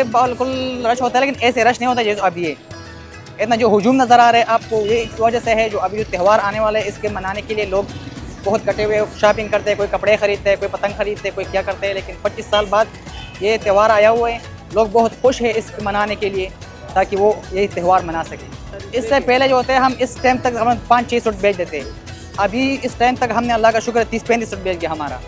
ये बिल्कुल रश होता है, लेकिन ऐसे रश नहीं होता जैसे अभी है। इतना जो हुजूम नज़र आ रहा है आपको, ये इस वजह से है जो अभी जो त्यौहार आने वाले हैं इसके मनाने के लिए लोग बहुत कटे हुए शॉपिंग करते हैं, कोई कपड़े खरीदते हैं, कोई पतंग खरीदते हैं, कोई क्या करते हैं। लेकिन 25 साल बाद ये त्यौहार आया हुआ है, लोग बहुत खुश हैं इसको मनाने के लिए, ताकि वो यही त्यौहार मना सकें। इससे पहले जो होते हैं हम इस टाइम तक हम 5-6 सूट बेच देते हैं, अभी इस टाइम तक हमने अल्लाह का शुक्र 30-35 सूट बेच गया हमारा।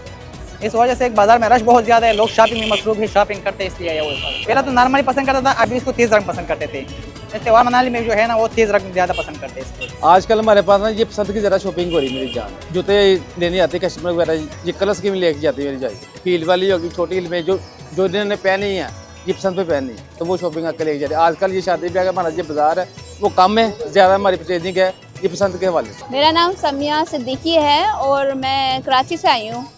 इस वजह से एक बाज़ार में रश बहुत ज़्यादा है, लोग शॉपिंग में मसरूफ़ है, शॉपिंग करते हैं इसलिए आया हुआ है। पहले तो नॉर्मली पसंद करता था, अभी इसको तेज़ रंग पसंद करते थे। इस त्यौहार मनाने में जो है ना वो तेज़ रंग ज़्यादा पसंद करते हैं इसको। आजकल हमारे पास ना ये पसंद की ज़रा शॉपिंग हो रही है मेरी जान। जूते लेने आते कस्टमर वगैरह, ये कलर्स की भी लेके जाती है मेरी जान। हील वाली होगी, छोटी हील में जो इन्होंने पहनी है, ये पसंद पे पहनी है तो वो शॉपिंग आकर लेके जाते हैं। आजकल ये शादी ब्याह का हमारा जो बाजार है वो कम है, ज़्यादा हमारी परचेजिंग है ये पसंद के हवाले से। मेरा नाम समिया सिद्दीकी है और मैं कराची से आई हूँ।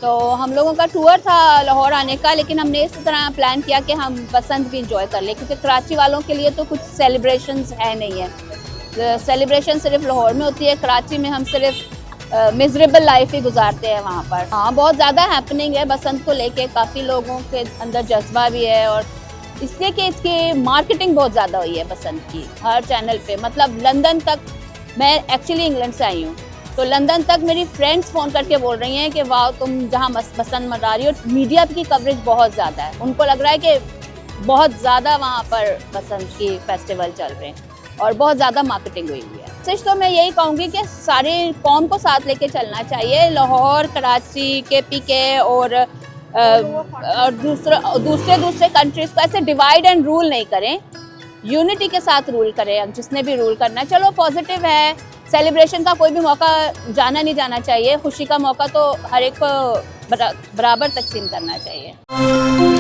तो हम लोगों का टूर था लाहौर आने का, लेकिन हमने इस तरह प्लान किया कि हम बसंत भी इंजॉय कर लें, क्योंकि कराची वालों के लिए तो कुछ सेलिब्रेशंस है नहीं है। सेलिब्रेशन सिर्फ लाहौर में होती है, कराची में हम सिर्फ मिजरेबल लाइफ ही गुजारते हैं वहाँ पर। हाँ, बहुत ज़्यादा हैपनिंग है बसंत को लेके, काफ़ी लोगों के अंदर जज्बा भी है, और इसलिए कि इसकी मार्केटिंग बहुत ज़्यादा हुई है बसंत की हर चैनल पे। मतलब लंदन तक, मैं एक्चुअली इंग्लैंड से आई हूँ, तो लंदन तक मेरी फ्रेंड्स फ़ोन करके बोल रही हैं कि वाह तुम जहाँ बसंत मना रही हो, मीडिया की कवरेज बहुत ज़्यादा है। उनको लग रहा है कि बहुत ज़्यादा वहाँ पर बसंत की फेस्टिवल चल रहे हैं और बहुत ज़्यादा मार्केटिंग हुई है। सच तो मैं यही कहूँगी कि सारे कौम को साथ लेके चलना चाहिए। लाहौर, कराची, KPK और दूसरे कंट्रीज़ को ऐसे डिवाइड एंड रूल नहीं करें, यूनिटी के साथ रूल करें। जिसने भी रूल करना है, चलो पॉजिटिव है, सेलिब्रेशन का कोई भी मौका जाना नहीं जाना चाहिए, खुशी का मौका तो हर एक को बराबर तकसीम करना चाहिए।